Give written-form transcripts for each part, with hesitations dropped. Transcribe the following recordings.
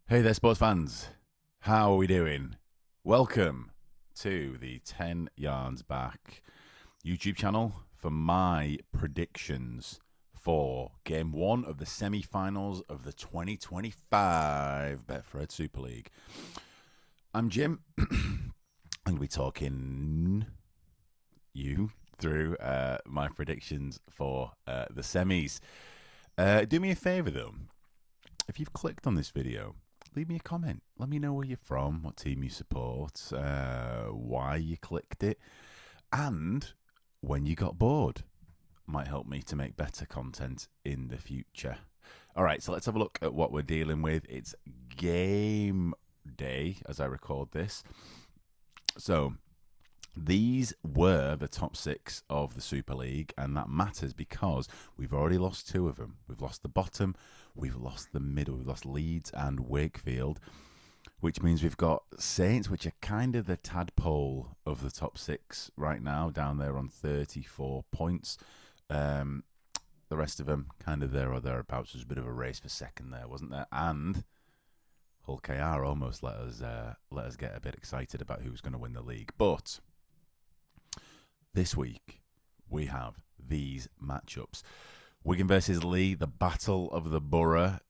Hey there, sports fans. How are we doing? Welcome to the 10 Yards Back YouTube channel for my predictions for Game 1 of the semi-finals of the 2025 Betfred Super League. I'm Jim. I'm going to be talking you through my predictions for the semis. Do me a favour, though. If you've clicked on this video, leave me a comment. Let me know where you're from, what team you support, why you clicked it, and when you got bored. Might help me to make better content in the future. All right, so let's have a look at what we're dealing with. It's game day as I record this. So these were the top six of the Super League, and that matters because we've already lost two of them. We've lost the bottom, we've lost the middle, we've lost Leeds and Wakefield, which means we've got Saints, which are kind of the tadpole of the top six right now, down there on 34 points. The rest of them kind of there or thereabouts. There's a bit of a race for second there, wasn't there? And Hull KR almost let us get a bit excited about who's going to win the league. But this week we have these matchups: Wigan versus Leigh, the battle of the Borough,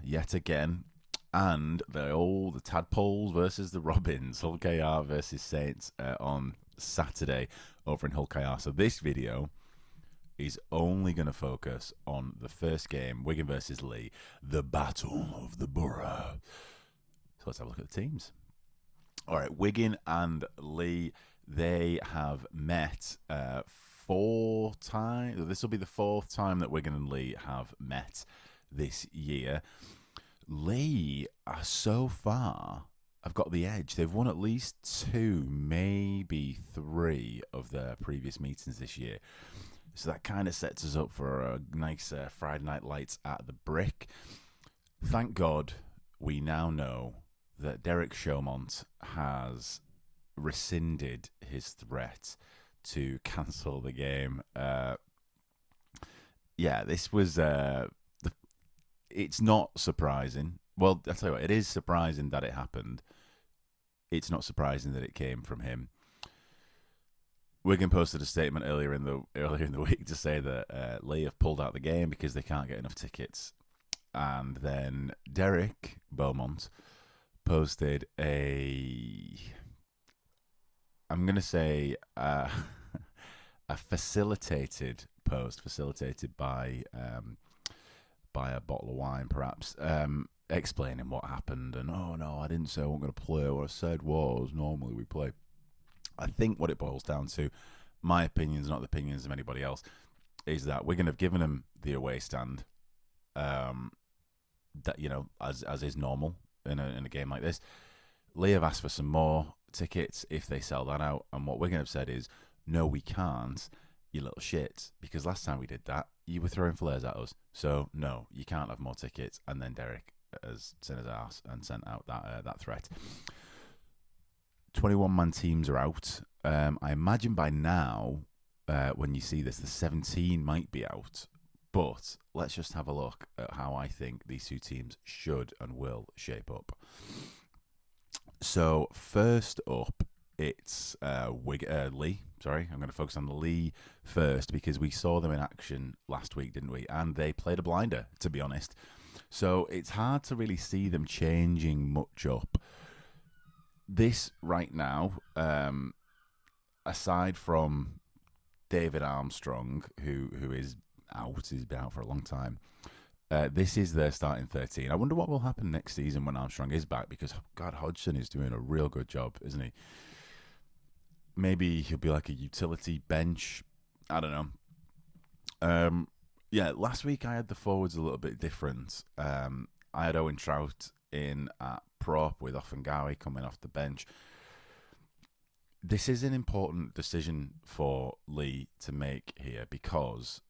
yet again, and the Tadpoles versus the Robins, Hull KR versus Saints on Saturday over in Hull KR. So this video is only going to focus on the first game, Wigan versus Leigh, the battle of the Borough. So let's have a look at the teams. All right, Wigan and Leigh, they have met 4 times. This will be the 4th time that Wigan and Leigh have met this year. Leigh are so far have got the edge. They've won at least 2, maybe 3 of their previous meetings this year. So that kind of sets us up for a nice Friday night lights at the Brick. Thank God we now know that Derek Beaumont has rescinded his threat to cancel the game. This was... it's not surprising. Well, I'll tell you what, it is surprising that it happened. It's not surprising that it came from him. Wigan posted a statement earlier in the week to say that Leigh have pulled out the game because they can't get enough tickets, and then Derek Beaumont posted I'm going to say a facilitated post, facilitated by a bottle of wine, perhaps, explaining what happened. And oh no, I didn't say I wasn't going to play. What I said was normally we play. I think what it boils down to, my opinions, not the opinions of anybody else, is that we're going to have given them the away stand, that as is normal in a game like this. Leigh have asked for some more tickets if they sell that out, and what we're going to have said is, no, we can't, you little shit, because last time we did that, you were throwing flares at us. So no, you can't have more tickets. And then Derek has sent his ass and sent out that threat. 21-man teams are out. I imagine by now, when you see this, the 17 might be out. But let's just have a look at how I think these two teams should and will shape up. So first up, it's Leigh. Sorry, I'm going to focus on Leigh first because we saw them in action last week, didn't we? And they played a blinder, to be honest. So it's hard to really see them changing much up. This right now, aside from David Armstrong, who is out, he's been out for a long time. This is their starting 13. I wonder what will happen next season when Armstrong is back, because God, Hodgson is doing a real good job, isn't he? Maybe he'll be like a utility bench. I don't know. Last week I had the forwards a little bit different. I had Owen Trout in at prop with Offengawi coming off the bench. This is an important decision for Leigh to make here because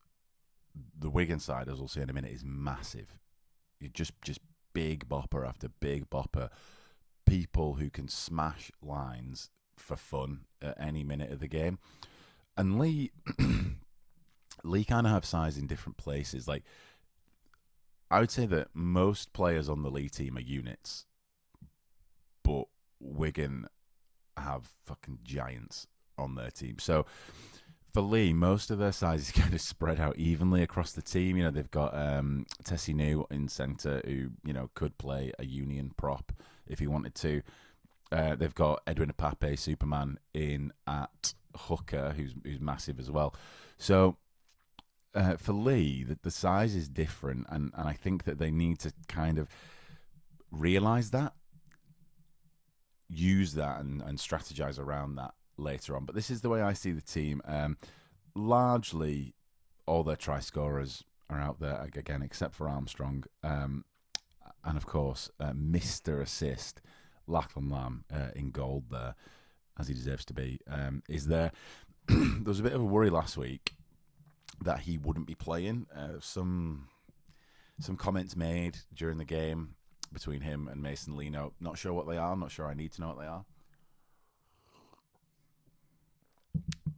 the Wigan side, as we'll see in a minute, is massive. You just big bopper after big bopper. People who can smash lines for fun at any minute of the game. And Leigh kind of have size in different places. Like, I would say that most players on the Leigh team are units, but Wigan have fucking giants on their team. So for Leigh, most of their size is kind of spread out evenly across the team. You know, they've got Tessie New in centre, who, you know, could play a union prop if he wanted to. They've got Edwin Apape, Superman, in at hooker, who's massive as well. So for Leigh, the size is different, and I think that they need to kind of realise that, use that, and strategize around that later on. But this is the way I see the team. Largely, all their try scorers are out there again, except for Armstrong, and of course, Mr. Assist, Lachie Lam in gold there, as he deserves to be, is there. There was a bit of a worry last week that he wouldn't be playing. Some comments made during the game between him and Mason Lino. Not sure what they are. Not sure I need to know what they are.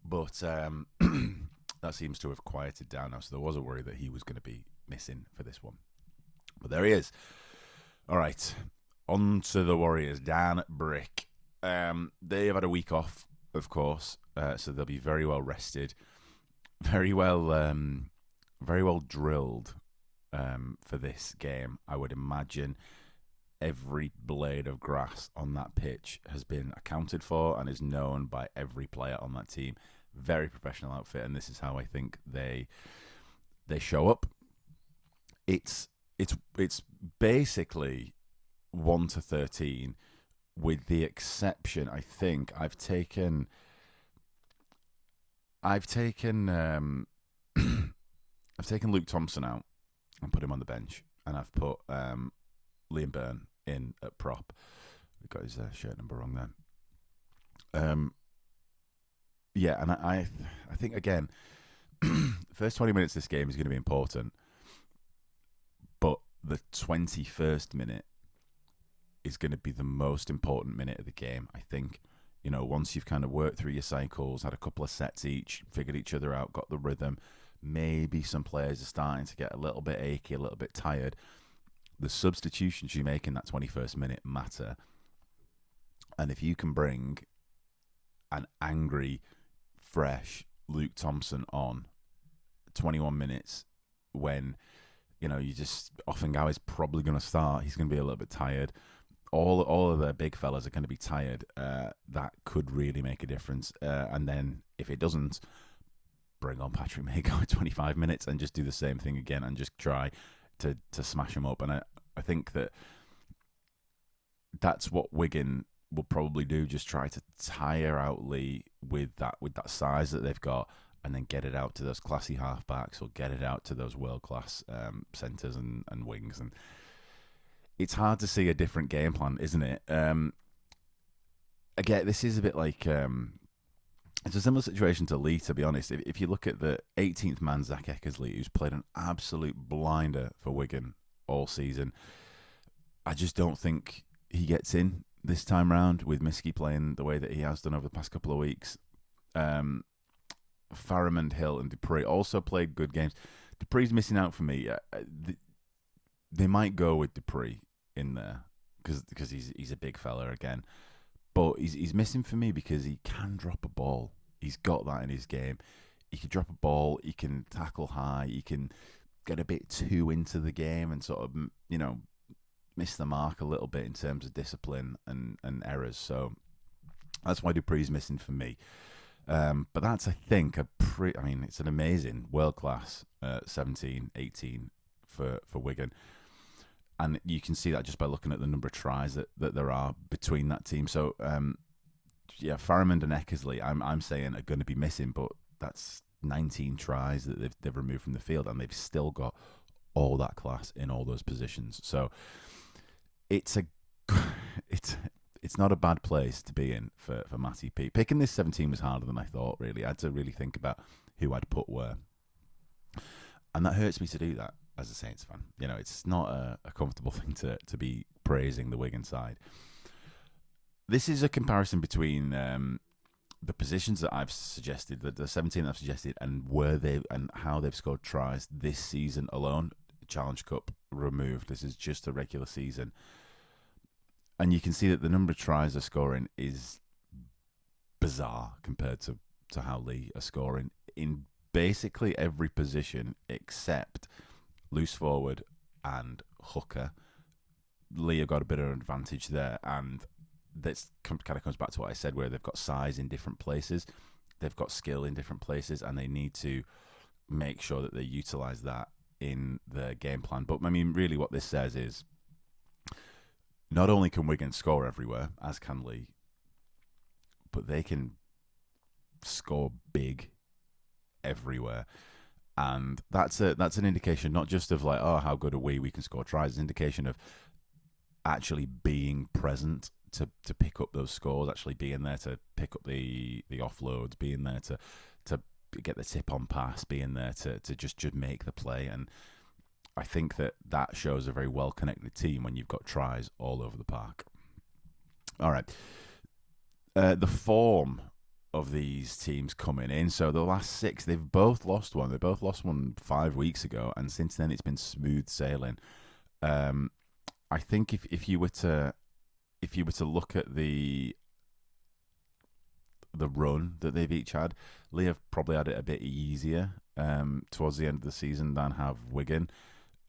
But that seems to have quieted down now. So there was a worry that he was going to be missing for this one. But there he is. All right. On to the Warriors. Dan Brick. They have had a week off, of course. So they'll be very well rested. Very well drilled for this game. I would imagine every blade of grass on that pitch has been accounted for and is known by every player on that team. Very professional outfit, and this is how I think they show up. It's basically 1 to 13, with the exception, I think I've taken Luke Thompson out and put him on the bench, and I've put Liam Byrne in at prop. We've got his shirt number wrong there. Yeah, and I think, again, first 20 minutes of this game is going to be important, but the 21st minute is going to be the most important minute of the game, I think. You know, once you've kind of worked through your cycles, had a couple of sets each, figured each other out, got the rhythm, maybe some players are starting to get a little bit achy, a little bit tired. The substitutions you make in that 21st minute matter. And if you can bring an angry, fresh Luke Thompson on 21 minutes when, you know, you just Offengow is probably going to start, he's going to be a little bit tired. All of the big fellas are going to be tired. That could really make a difference. And then if it doesn't, bring on Patrick Mago at 25 minutes and just do the same thing again and just try to smash him up. And I think that's what Wigan will probably do. Just try to tire out Leigh with that size that they've got, and then get it out to those classy halfbacks or get it out to those world class centres and wings. And it's hard to see a different game plan, isn't it? Again, this is a bit like it's a similar situation to Leigh, to be honest. If you look at the 18th man, Zach Eckersley, who's played an absolute blinder for Wigan all season, I just don't think he gets in this time round with Miskey playing the way that he has done over the past couple of weeks. Farrimond, Hill and Dupree also played good games. Dupree's missing out for me. They might go with Dupree in there because he's a big fella again, but he's missing for me because he can drop a ball. He's got that in his game. He can drop a ball. He can tackle high. He can get a bit too into the game and sort of, you know, miss the mark a little bit in terms of discipline and errors. So that's why Dupree's missing for me. But that's, I think, it's an amazing world class 17-18 for Wigan. And you can see that just by looking at the number of tries that there are between that team. So, Farrimond and Eckersley, I'm saying, are going to be missing, but that's 19 tries that they've removed from the field, and they've still got all that class in all those positions. So, it's not a bad place to be in for Matty P. Picking this 17 was harder than I thought, really. I had to really think about who I'd put where. And that hurts me to do that as a Saints fan. You know, it's not a comfortable thing to be praising the Wigan side. This is a comparison between the positions that I've suggested, the 17 I've suggested, and how they've scored tries this season alone. Challenge Cup removed. This is just a regular season. And you can see that the number of tries they're scoring is bizarre compared to how Leigh are scoring in basically every position except loose forward and hooker. Leigh have got a bit of an advantage there, and that kind of comes back to what I said, where they've got size in different places, they've got skill in different places, and they need to make sure that they utilise that in the game plan. But I mean, really what this says is not only can Wigan score everywhere, as can Leigh, but they can score big everywhere. And that's an indication not just of like, oh, how good are we can score tries. It's an indication of actually being present to pick up those scores, actually being there to pick up the offloads, being there to get the tip on pass, being there to just make the play. And I think that shows a very well connected team when you've got tries all over the park. All right. The form of these teams coming in. So the last 6, they've both lost one. They both lost one 5 weeks ago, and since then it's been smooth sailing. I think if you were to look at the run that they've each had, Leigh have probably had it a bit easier towards the end of the season than have Wigan.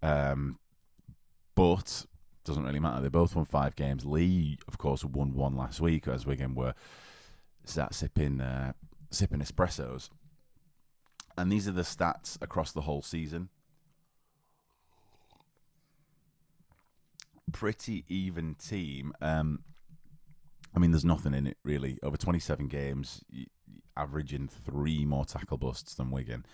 But doesn't really matter. They both won 5 games. Leigh, of course, won 1 last week as Wigan were sat sipping espressos. And these are the stats across the whole season. Pretty even team. I mean, there's nothing in it, really. Over 27 games, averaging 3 more tackle busts than Wigan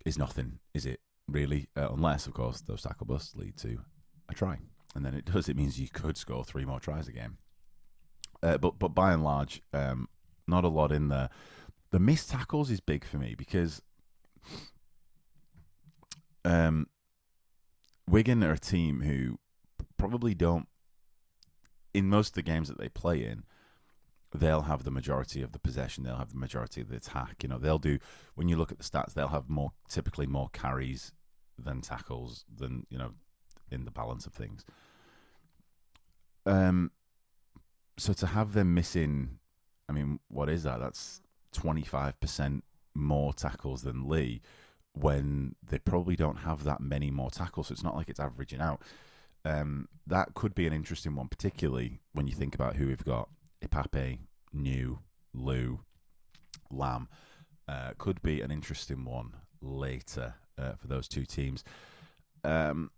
is nothing, is it, really? Unless, of course, those tackle busts lead to a try. And then it does. It means you could score 3 more tries a game. But by and large, not a lot in there. The missed tackles is big for me because Wigan are a team who probably don't, in most of the games that they play in, they'll have the majority of the possession. They'll have the majority of the attack. You know, they'll do, when you look at the stats, they'll have typically more carries than tackles than, you know, in the balance of things. So to have them missing, I mean, what is that? That's 25% more tackles than Leigh, when they probably don't have that many more tackles. So it's not like it's averaging out. That could be an interesting one, particularly when you think about who we've got. Ipape, New, Lou, Lam. Could be an interesting one later for those two teams. As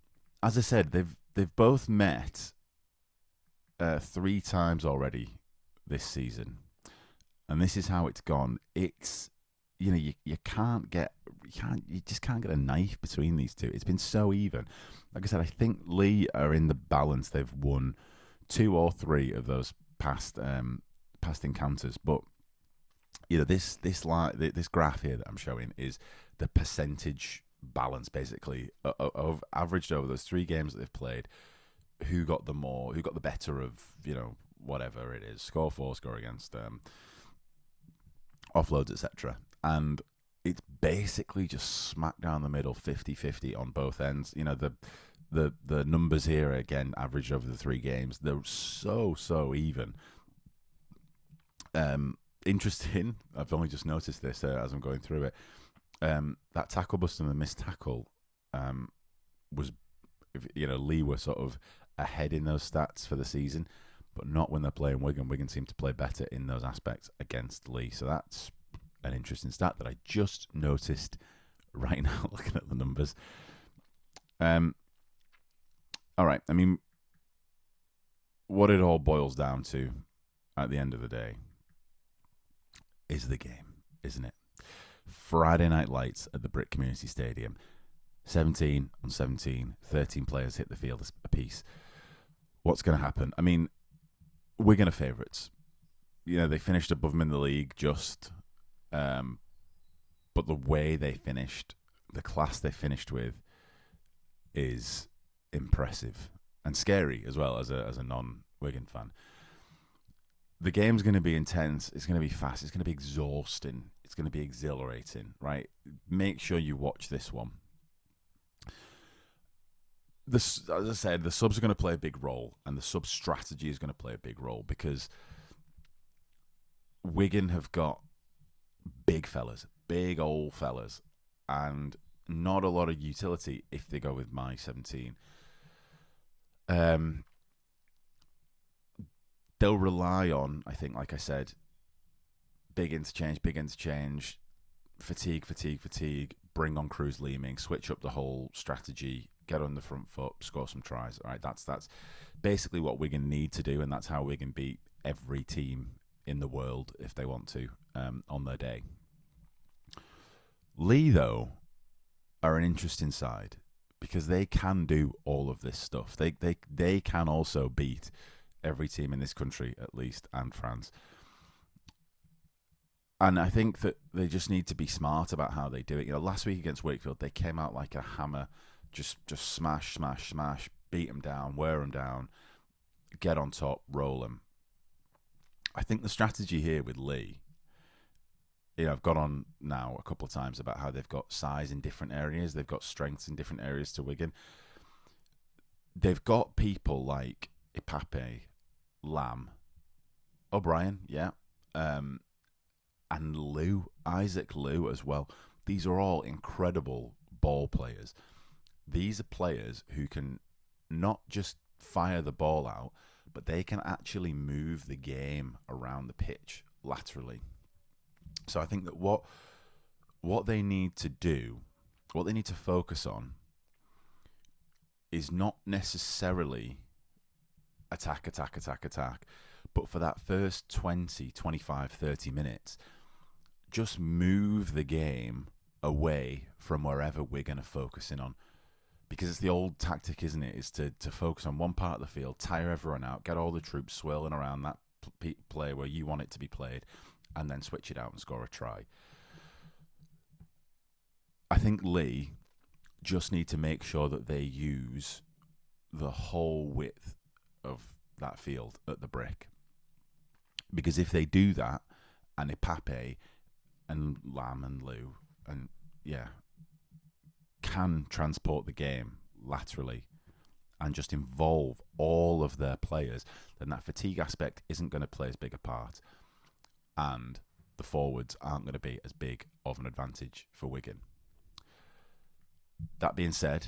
I said, they've both met 3 times already this season, and this is how it's gone. It's, you know, you just can't get a knife between these two. It's been so even. Like I said, I think Leigh are in the balance. They've won 2 or 3 of those past encounters, but you know, this graph here that I'm showing is the percentage balance, basically, of averaged over those 3 games that they've played. Who got the better of, you know, whatever it is, score for, score against, offloads, etc. And it's basically just smack down the middle, 50-50 on both ends. You know, the numbers here, again, averaged over the 3 games, they're so even. Interesting, I've only just noticed this as I'm going through it. That tackle bust and the missed tackle was, you know, Leigh were sort of ahead in those stats for the season, but not when they're playing Wigan. Wigan seem to play better in those aspects against Leigh. So that's an interesting stat that I just noticed right now looking at the numbers. All right. I mean, what it all boils down to at the end of the day is the game, isn't it? Friday night lights at the Brick Community Stadium. 17 on 17, 13 players hit the field apiece. What's going to happen? I mean, Wigan are favourites. You know, they finished above them in the league just, but the way they finished, the class they finished with, is impressive and scary as well as a non-Wigan fan. The game's going to be intense. It's going to be fast. It's going to be exhausting. It's going to be exhilarating, right? Make sure you watch this one. as I said, the subs are going to play a big role, and the sub strategy is going to play a big role because Wigan have got big fellas, big old fellas, and not a lot of utility if they go with my 17. They'll rely on, I think, like I said, big interchange, fatigue, bring on Cruz Leeming, switch up the whole strategy, get on the front foot, score some tries. All right, that's basically what Wigan need to do, and that's how Wigan beat every team in the world if they want to on their day. Leigh, though, are an interesting side because they can do all of this stuff. They can also beat every team in this country, at least, and France. And I think that they just need to be smart about how they do it. You know, last week against Wakefield, they came out like a hammer, just smash, beat them down, wear them down, get on top, roll them. I think the strategy here with Leigh, you know, I've gone on now a couple of times about how they've got size in different areas, they've got strengths in different areas to Wigan. They've got people like Ipape, Lam, O'Brien, yeah, and Isaac Liu as well. These are all incredible ball players. These are players who can not just fire the ball out, but they can actually move the game around the pitch laterally. So I think that what they need to do, what they need to focus on, is not necessarily attack, but for that first 20, 25, 30 minutes, just move the game away from wherever we're going to focus in on. Because it's the old tactic, isn't it? Is to focus on one part of the field, tire everyone out, get all the troops swirling around that play where you want it to be played, and then switch it out and score a try. I think Leigh just need to make sure that they use the whole width of that field at the brick. Because if they do that, and Ipape and Lam and Liu and can transport the game laterally and just involve all of their players, then that fatigue aspect isn't going to play as big a part, and the forwards aren't going to be as big of an advantage for Wigan. That being said,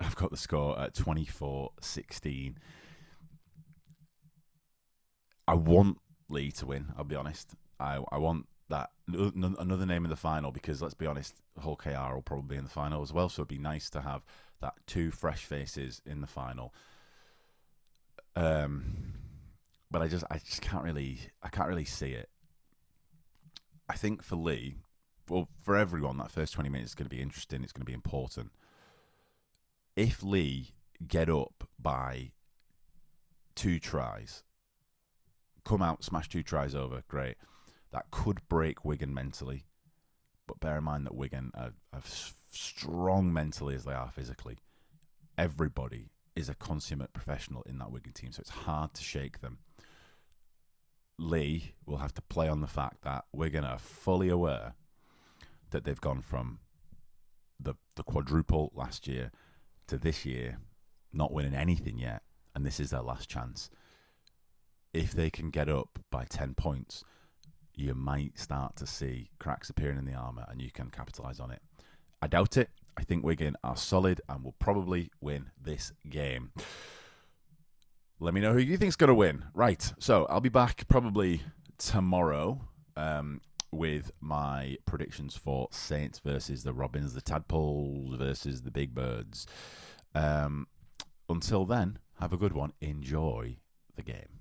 I've got the score at 24-16. I want Leigh to win, I'll be honest. I want that another name in the final, because let's be honest, Hull KR will probably be in the final as well, so it'd be nice to have that two fresh faces in the final. But I just can't really see it. I think for Leigh, well, for everyone, that first 20 minutes is going to be interesting. It's going to be important. If Leigh get up by 2 tries, come out, smash 2 tries over, great. That could break Wigan mentally. But bear in mind that Wigan are strong mentally as they are physically. Everybody is a consummate professional in that Wigan team, so it's hard to shake them. Leigh will have to play on the fact that Wigan are fully aware that they've gone from the quadruple last year to this year not winning anything yet, and this is their last chance. If they can get up by 10 points, you might start to see cracks appearing in the armour and you can capitalise on it. I doubt it. I think Wigan are solid and will probably win this game. Let me know who you think's going to win. Right, so I'll be back probably tomorrow with my predictions for Saints versus the Robins, the Tadpoles versus the Big Birds. Until then, have a good one. Enjoy the game.